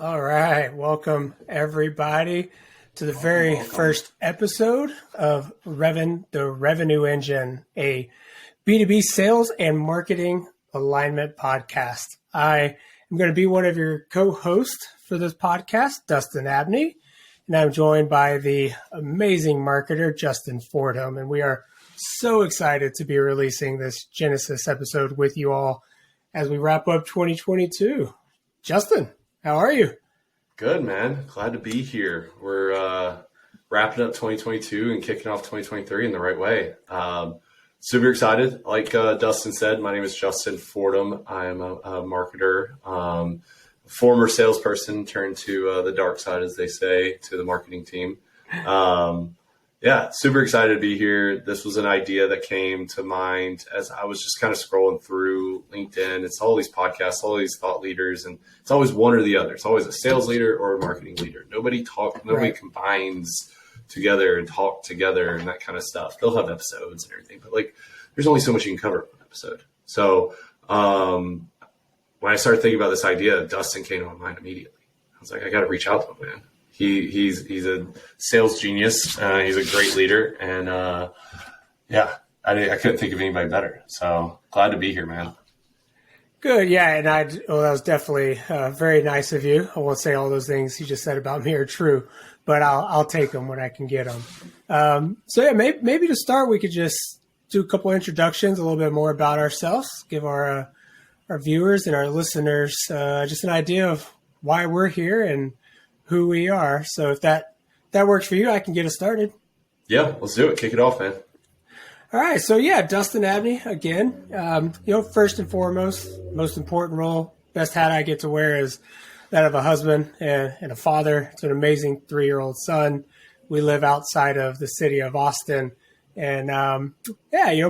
All right. Welcome, everybody, to the very first episode of Revvin the Revenue Engine, a B2B sales and marketing alignment podcast. I am going to be one of your co-hosts for this podcast, Dustin Abney, and I'm joined by the amazing marketer, Justin Fordham, and we are so excited to be releasing this Genesis episode with you all as we wrap up 2022. Justin, how are you? Good, man. Glad to be here. We're wrapping up 2022 and kicking off 2023 in the right way. Super excited. Like Dustin said, my name is Justin Fordham. I am a marketer, former salesperson turned to the dark side, as they say, to the marketing team. Yeah, super excited to be here. This was an idea that came to mind as I was just kind of scrolling through LinkedIn. It's all these podcasts, all these thought leaders, and it's always one or the other. It's always a sales leader or a marketing leader. Nobody combines together and talk together and that kind of stuff. They'll have episodes and everything, but like there's only so much you can cover in one episode. So when I started thinking about this idea, Dustin came to my mind immediately. I was like, I got to reach out to him, man. He's a sales genius. He's a great leader. And I couldn't think of anybody better. So glad to be here, man. Good. Yeah. And that was definitely very nice of you. I won't say all those things you just said about me are true, but I'll take them when I can get them. Maybe to start, we could just do a couple introductions, a little bit more about ourselves, give our viewers and our listeners just an idea of why we're here and who we are. So if that works for you, I can get us started. Yeah, let's do it. Kick it off, man. All right. So Dustin Abney again. First and foremost, most important role, best hat I get to wear is that of a husband and a father. It's an amazing 3-year-old son. We live outside of the city of Austin. And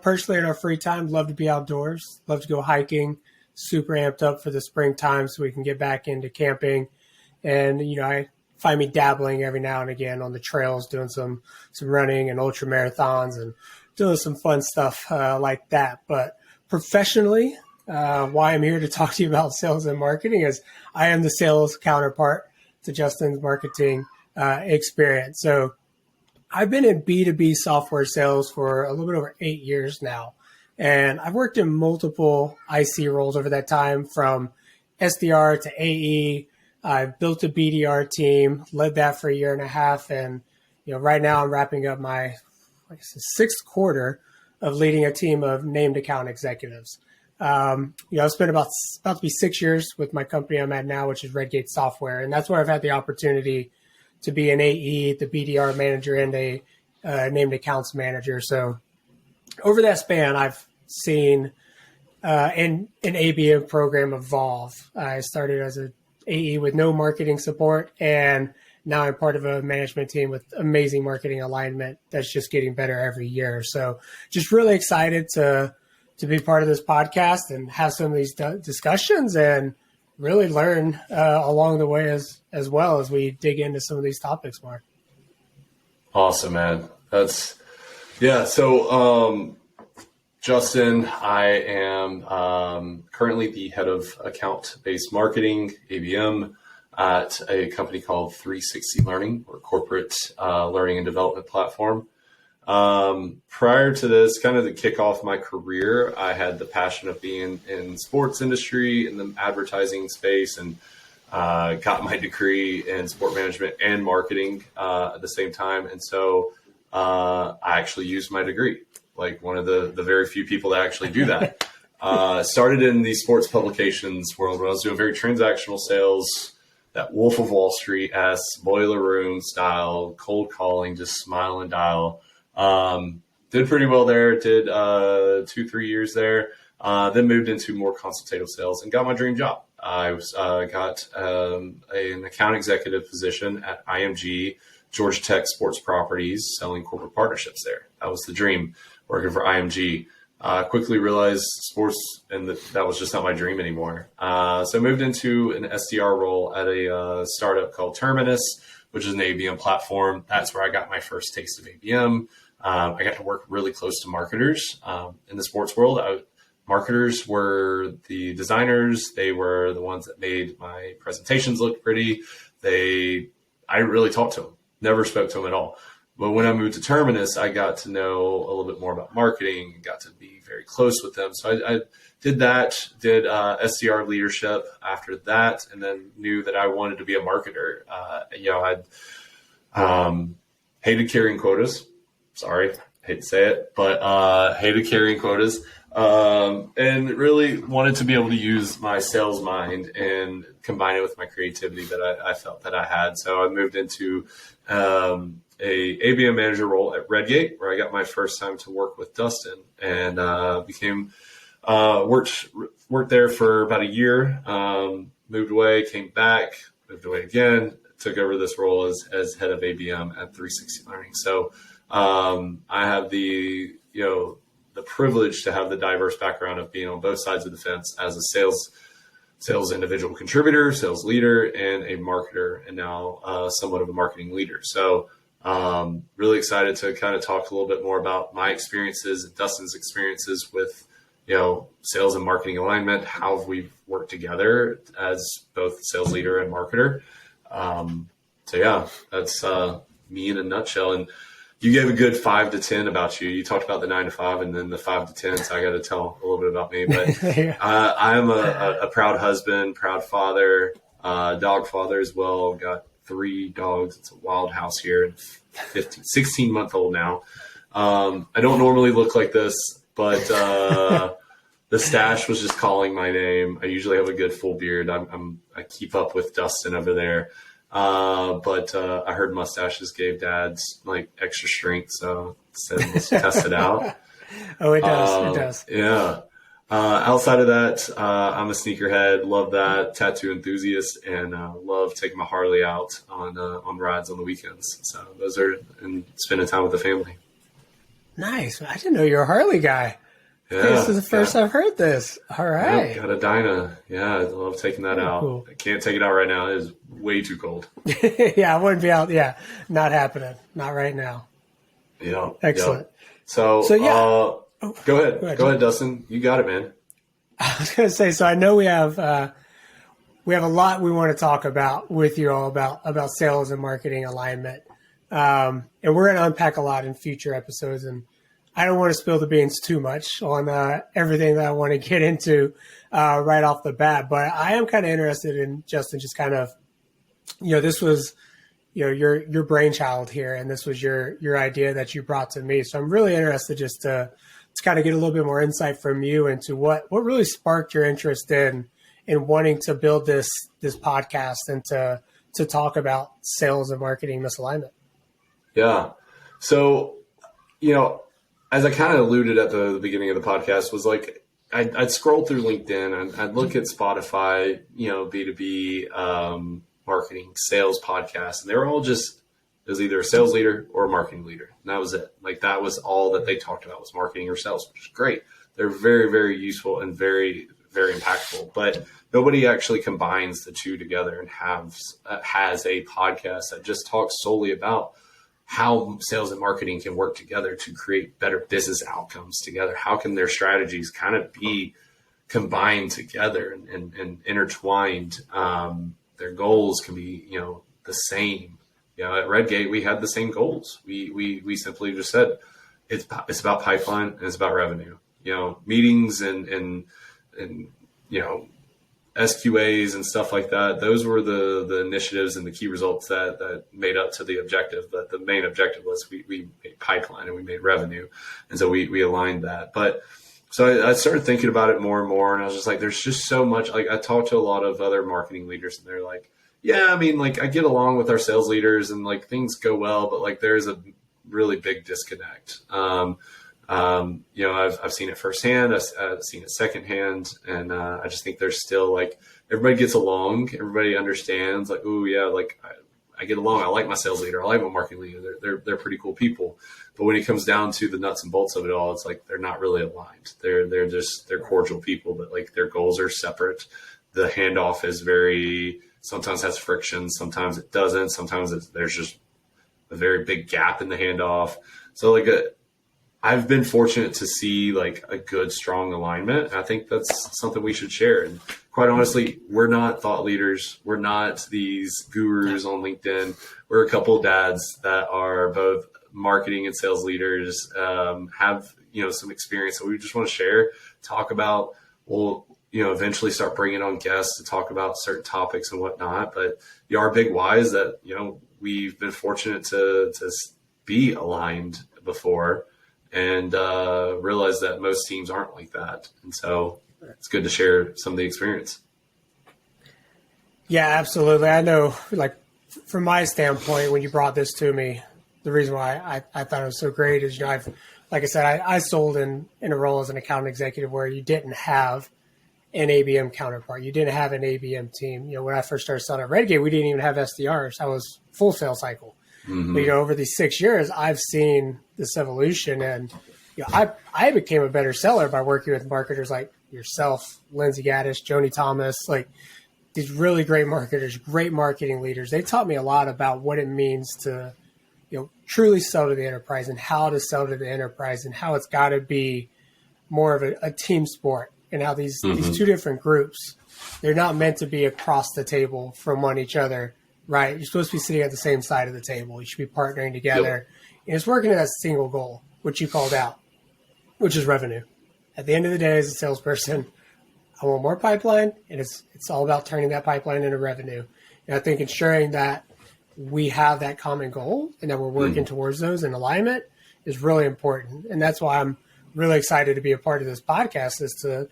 personally in our free time, love to be outdoors, love to go hiking, super amped up for the springtime so we can get back into camping. And, I find me dabbling every now and again on the trails, doing some running and ultra marathons and doing some fun stuff like that. But professionally, why I'm here to talk to you about sales and marketing is I am the sales counterpart to Justin's marketing experience. So I've been in B2B software sales for a little bit over 8 years now. And I've worked in multiple IC roles over that time, from SDR to AE. I built a BDR team, led that for 1.5 years. And, right now I'm wrapping up my 6th quarter of leading a team of named account executives. I've spent about to be 6 years with my company I'm at now, which is Redgate Software. And that's where I've had the opportunity to be an AE, the BDR manager, and a named accounts manager. So over that span, I've seen an ABM program evolve. I started as a AE with no marketing support, and now I'm part of a management team with amazing marketing alignment that's just getting better every year. So just really excited to be part of this podcast and have some of these discussions and really learn along the way as well as we dig into some of these topics more. Awesome, man. So Justin, I am currently the head of account-based marketing, ABM, at a company called 360 Learning, or corporate learning and development platform. Prior to this, kind of the kick off my career, I had the passion of being in sports industry, in the advertising space, and got my degree in sport management and marketing at the same time. And so I actually used my degree, like one of the very few people that actually do that. Started in the sports publications world where I was doing very transactional sales, that Wolf of Wall Street-esque boiler room style, cold calling, just smile and dial. Did pretty well there, did 2-3 years there, then moved into more consultative sales and got my dream job. I got an account executive position at IMG, Georgia Tech Sports Properties, selling corporate partnerships there. That was the dream, working for IMG. Quickly realized sports, and that was just not my dream anymore. So I moved into an SDR role at a startup called Terminus, which is an ABM platform. That's where I got my first taste of ABM. I got to work really close to marketers in the sports world. marketers were the designers. They were the ones that made my presentations look pretty. I didn't really talk to them, never spoke to them at all. But when I moved to Terminus, I got to know a little bit more about marketing and got to be very close with them. So I did that, did SDR leadership after that, and then knew that I wanted to be a marketer. I hated carrying quotas. Sorry, hate to say it, but hated carrying quotas. And really wanted to be able to use my sales mind and combine it with my creativity that I felt that I had. So I moved into a ABM manager role at Redgate, where I got my first time to work with Dustin, and worked there for about a year. Moved away, came back, moved away again, took over this role as head of ABM at 360 Learning. So I have the privilege to have the diverse background of being on both sides of the fence as a sales individual contributor, sales leader, and a marketer, and now somewhat of a marketing leader. So really excited to kind of talk a little bit more about my experiences and Dustin's experiences with, sales and marketing alignment, how we've worked together as both sales leader and marketer. So yeah, that's me in a nutshell. And you gave a good 5 to 10 about you. You talked about the 9 to 5 and then the 5 to 10. So I got to tell a little bit about me, but I'm a proud husband, proud father, dog father as well. Got 3 dogs. It's a wild house here. 16-month-old now. I don't normally look like this, but the stash was just calling my name. I usually have a good full beard. I keep up with Dustin over there. But I heard mustaches gave dads like extra strength, so said let's test it out. Oh, it does. It does. Yeah. Outside of that, I'm a sneakerhead. Love that, tattoo enthusiast, and love taking my Harley out on rides on the weekends. So those are, and spending time with the family. Nice. I didn't know you're a Harley guy. Yeah, this is the first I've heard this. All right. Yep, got a Dyna. Yeah, I love taking that out. Cool. I can't take it out right now. It is way too cold. Yeah, I wouldn't be out. Yeah, not happening. Not right now. Yeah. Excellent. Yep. So yeah. Go ahead, Dustin. You got it, man. I was going to say, so I know we have a lot we want to talk about with you all about sales and marketing alignment. And we're going to unpack a lot in future episodes, and I don't want to spill the beans too much on everything that I want to get into right off the bat, but I am kind of interested in, Justin, just kind of, this was, your brainchild here, and this was your idea that you brought to me. So I'm really interested just to kind of get a little bit more insight from you into what really sparked your interest in wanting to build this podcast and to talk about sales and marketing misalignment. Yeah. So, as I kind of alluded at the beginning of the podcast, was like I'd scroll through LinkedIn and I'd look at Spotify, B2B marketing sales podcasts, and they were all just, it was either a sales leader or a marketing leader, and that was it. Like that was all that they talked about was marketing or sales, which is great. They're very, very useful and very, very impactful, but nobody actually combines the two together and has a podcast that just talks solely about how sales and marketing can work together to create better business outcomes together. How can their strategies kind of be combined together and intertwined? Their goals can be, the same. At Redgate, we had the same goals. We simply just said, it's about pipeline and it's about revenue, meetings and SQAs and stuff like that. Those were the initiatives and the key results that made up to the objective. But the main objective was we made pipeline and we made revenue. And so we aligned that. But so I started thinking about it more and more. And I was just like, there's just so much. Like I talked to a lot of other marketing leaders and they're like, yeah, I mean, like I get along with our sales leaders and like things go well, but like there's a really big disconnect. I've seen it firsthand. I've seen it secondhand. And I just think there's still like, everybody gets along. Everybody understands like, oh yeah, like I get along. I like my sales leader. I like my marketing leader. They're pretty cool people. But when it comes down to the nuts and bolts of it all, it's like, they're not really aligned. They're cordial people, but like their goals are separate. The handoff is sometimes has friction. Sometimes it doesn't. Sometimes there's just a very big gap in the handoff. So like I've been fortunate to see like a good, strong alignment. I think that's something we should share. And quite honestly, we're not thought leaders. We're not these gurus on LinkedIn. We're a couple of dads that are both marketing and sales leaders, have, some experience that we just want to share, talk about, eventually start bringing on guests to talk about certain topics and whatnot. But our big why is that, we've been fortunate to be aligned before, and realize that most teams aren't like that. And so it's good to share some of the experience. Yeah, absolutely. I know, like, from my standpoint, when you brought this to me, the reason why I thought it was so great is, like I said, I sold in a role as an account executive where you didn't have an ABM counterpart. You didn't have an ABM team. When I first started selling at Redgate, we didn't even have SDRs. I was full sales cycle. Mm-hmm. But, over these 6 years, I've seen this evolution, and I became a better seller by working with marketers like yourself, Lindsay Gaddis, Joni Thomas, like these really great marketers, great marketing leaders. They taught me a lot about what it means to, truly sell to the enterprise and how to sell to the enterprise and how it's got to be more of a team sport, and how these two different groups, they're not meant to be across the table from one each other. Right. You're supposed to be sitting at the same side of the table. You should be partnering together. Yep. And it's working at a single goal, which you called out, which is revenue. At the end of the day, as a salesperson, I want more pipeline, and it's all about turning that pipeline into revenue. And I think ensuring that we have that common goal and that we're working towards those in alignment is really important. And that's why I'm really excited to be a part of this podcast, is to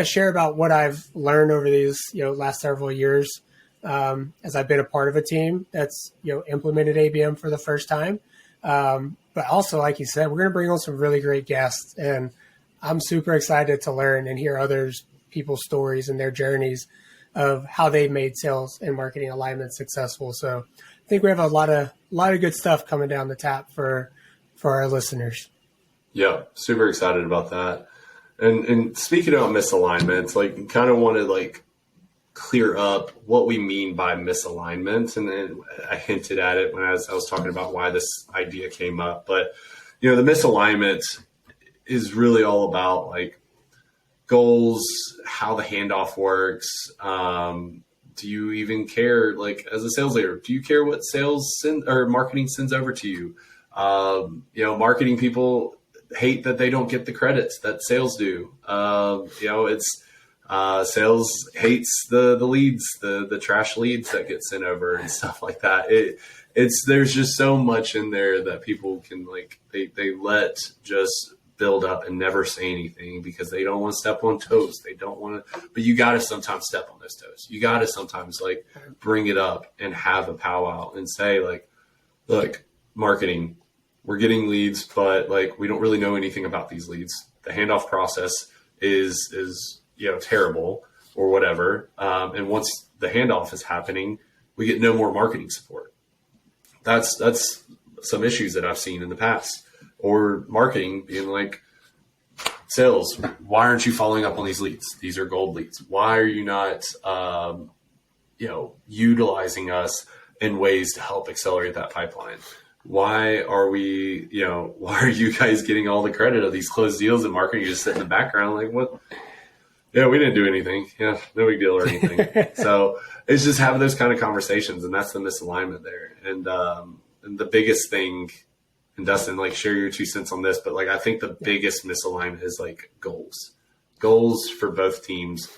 share about what I've learned over these last several years. As I've been a part of a team that's, implemented ABM for the first time. But also, like you said, we're going to bring on some really great guests, and I'm super excited to learn and hear people's stories and their journeys of how they made sales and marketing alignment successful. So I think we have a lot of good stuff coming down the tap for our listeners. Yeah. Super excited about that. And speaking about misalignments, like, kind of want to clear up what we mean by misalignment. And then I hinted at it when I was talking about why this idea came up. But, the misalignment is really all about goals, how the handoff works. Do you even care, as a sales leader, do you care what marketing sends over to you? Marketing people hate that they don't get the credits that sales do. Sales hates the leads, the trash leads that get sent over and stuff like that. There's just so much in there that people can they let just build up and never say anything because they don't want to step on toes. They don't want to, but you got to sometimes step on those toes. You got to sometimes bring it up and have a powwow and say look, marketing, we're getting leads, but we don't really know anything about these leads. The handoff process is terrible or whatever. And once the handoff is happening, we get no more marketing support. That's some issues that I've seen in the past. Or marketing being sales, why aren't you following up on these leads? These are gold leads. Why are you not, utilizing us in ways to help accelerate that pipeline? Why are you guys getting all the credit of these closed deals and marketing? You just sit in the background what? Yeah, we didn't do anything. Yeah, no big deal or anything. So it's just having those kind of conversations, and that's the misalignment there. And the biggest thing, and Dustin, share your 2 cents on this, but I think the biggest misalignment is goals for both teams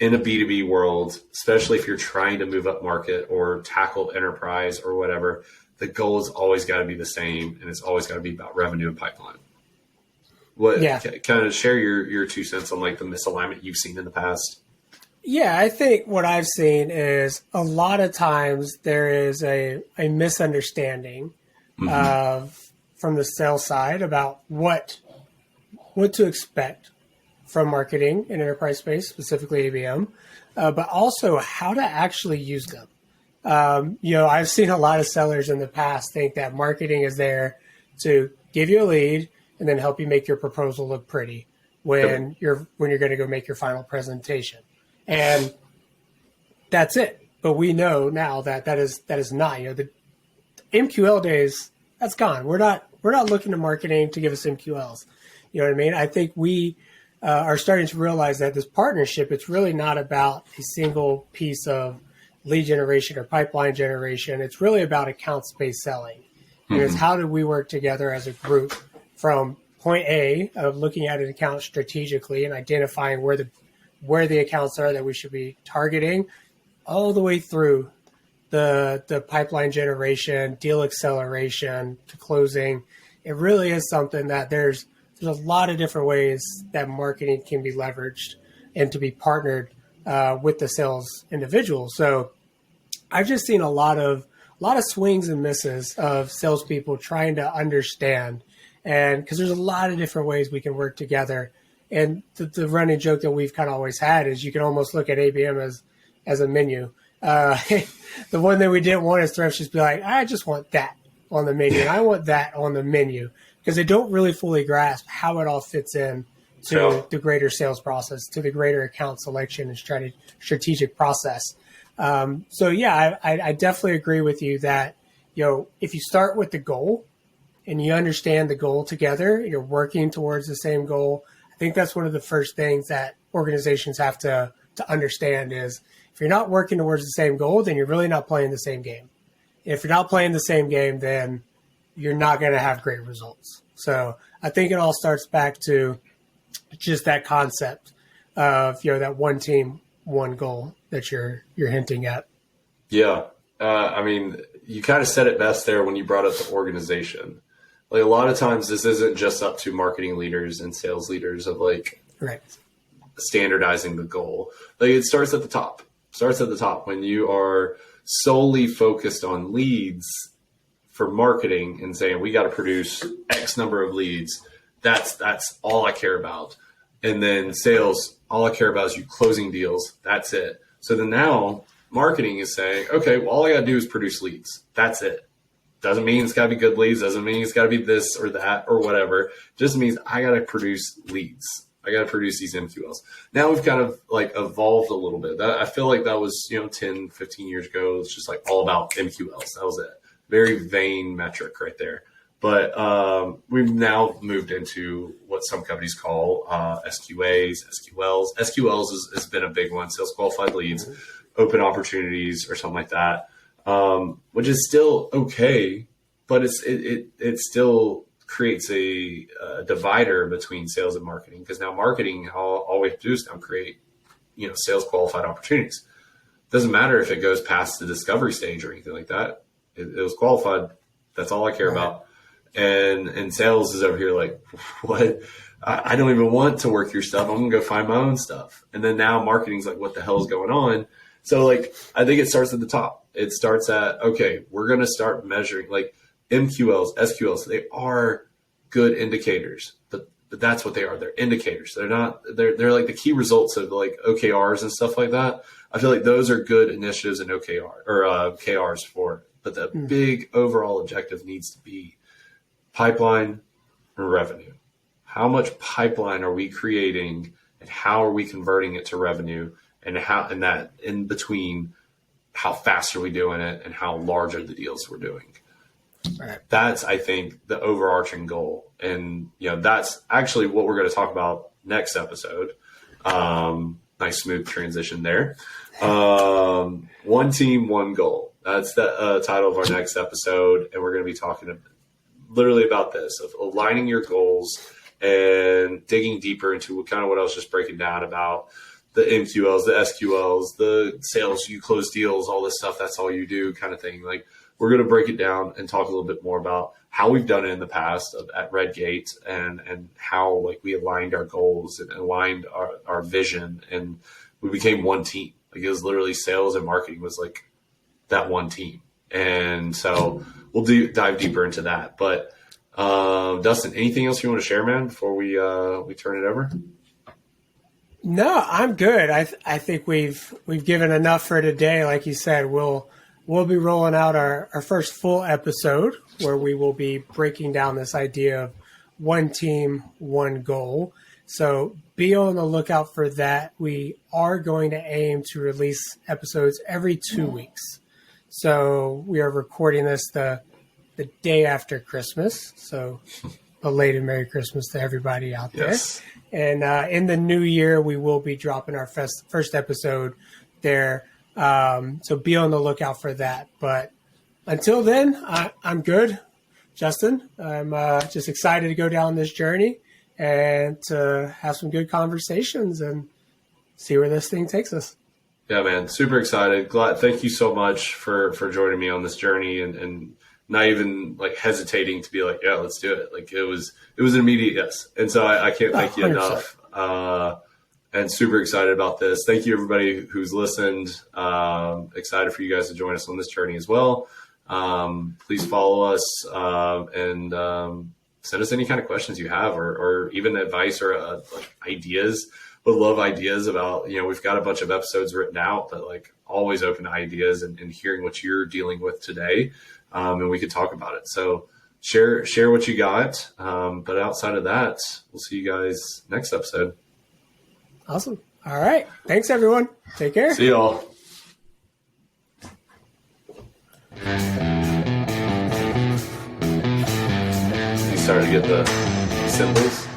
in a B2B world, especially if you're trying to move up market or tackle enterprise or whatever. The goal has always got to be the same, and it's always got to be about revenue and pipeline. Kind of share your 2 cents on the misalignment you've seen in the past. Yeah, I think what I've seen is a lot of times there is a misunderstanding from the sales side about what to expect from marketing in enterprise space, specifically ABM, but also how to actually use them. I've seen a lot of sellers in the past think that marketing is there to give you a lead and then help you make your proposal look pretty when you're going to go make your final presentation. And that's it. But we know now that is not, the MQL days, that's gone. We're not we're not looking to marketing to give us MQLs. You know what I mean? I think we are starting to realize that this partnership, it's really not about a single piece of lead generation or pipeline generation. It's really about accounts-based selling. And it's how do we work together as a group from point A of looking at an account strategically and identifying where the accounts are that we should be targeting, all the way through the pipeline generation, deal acceleration to closing. It really is something that there's a lot of different ways that marketing can be leveraged and to be partnered with the sales individual. So I've just seen a lot of swings and misses of salespeople trying to understand, and because there's a lot of different ways we can work together. And the running joke that we've kind of always had is you can almost look at ABM as a menu. The one that we didn't want is to just be like, I just want that on the menu, and I want that on the menu, because they don't really fully grasp how it all fits in to the greater sales process, to the greater account selection and strategic process. So yeah, I definitely agree with you that, if you start with the goal and you understand the goal together, you're working towards the same goal. I think that's one of the first things that organizations have to understand is if you're not working towards the same goal, then you're really not playing the same game. If you're not playing the same game, then you're not going to have great results. So I think it all starts back to just that concept of, that one team, one goal that you're hinting at. Yeah. You kind of said it best there when you brought up the organization. Like a lot of times this isn't just up to marketing leaders and sales leaders of right. standardizing the goal. Like it starts at the top. When you are solely focused on leads for marketing and saying, we got to produce X number of leads. That's all I care about. And then sales, all I care about is you closing deals. That's it. So then now marketing is saying, okay, well, all I got to do is produce leads. That's it. Doesn't mean it's got to be good leads. Doesn't mean it's got to be this or that or whatever. Just means I got to produce leads. I got to produce these MQLs. Now we've kind of evolved a little bit. I feel like that was, 10, 15 years ago. It's just all about MQLs. That was it. Very vain metric right there. But we've now moved into what some companies call SQAs, SQLs. SQLs has been a big one, sales qualified leads, open opportunities or something like that, which is still okay, but it still creates a divider between sales and marketing, because now marketing, all we have to do is now create sales qualified opportunities. Doesn't matter if it goes past the discovery stage or anything like that. It was qualified. That's all I care about. And sales is over here what? I don't even want to work your stuff. I'm going to go find my own stuff. And then now marketing's what the hell is going on? So I think it starts at the top. It starts at, okay, we're going to start measuring MQLs, SQLs. They are good indicators, but that's what they are. They're indicators. They're not, they're the key results of OKRs and stuff like that. I feel like those are good initiatives in OKR or KRs for it. But the big overall objective needs to be pipeline and revenue. How much pipeline are we creating and how are we converting it to revenue, and that in between, how fast are we doing it and how large are the deals we're doing? Right. That's, I think, the overarching goal. And, that's actually what we're going to talk about next episode. Nice smooth transition there. One team, one goal. That's the title of our next episode. And we're going to be talking literally about this, of aligning your goals and digging deeper into kind of what I was just breaking down about the MQLs, the SQLs, the sales, you close deals, all this stuff. That's all you do kind of thing. We're going to break it down and talk a little bit more about how we've done it in the past at Redgate and how we aligned our goals and aligned our vision, and we became one team. It was literally sales and marketing was that one team. And so we'll dive deeper into that. But Dustin, anything else you want to share, man, before we turn it over? No, I'm good. I think we've given enough for today. Like you said, we'll be rolling out our first full episode where we will be breaking down this idea of one team, one goal. So be on the lookout for that. We are going to aim to release episodes every 2 weeks. So we are recording this the the day after Christmas. So belated Merry Christmas to everybody out there. Yes. And in the new year, we will be dropping our first episode there. So be on the lookout for that. But until then, I'm good, Justin. I'm just excited to go down this journey and to have some good conversations and see where this thing takes us. Yeah, man, super excited. Glad. Thank you so much for joining me on this journey and not even like hesitating to be like, yeah, let's do it. Like it was an immediate yes. And so I can't thank you 100%. enough. And super excited about this. Thank you everybody who's listened. Excited for you guys to join us on this journey as well. Please follow us and send us any kind of questions you have or even advice or like ideas. Would love ideas about, we've got a bunch of episodes written out, but like always open to ideas and hearing what you're dealing with today. And we could talk about it. So share what you got. But outside of that, we'll see you guys next episode. Awesome. All right. Thanks, everyone. Take care. See y'all. You started to get the symbols.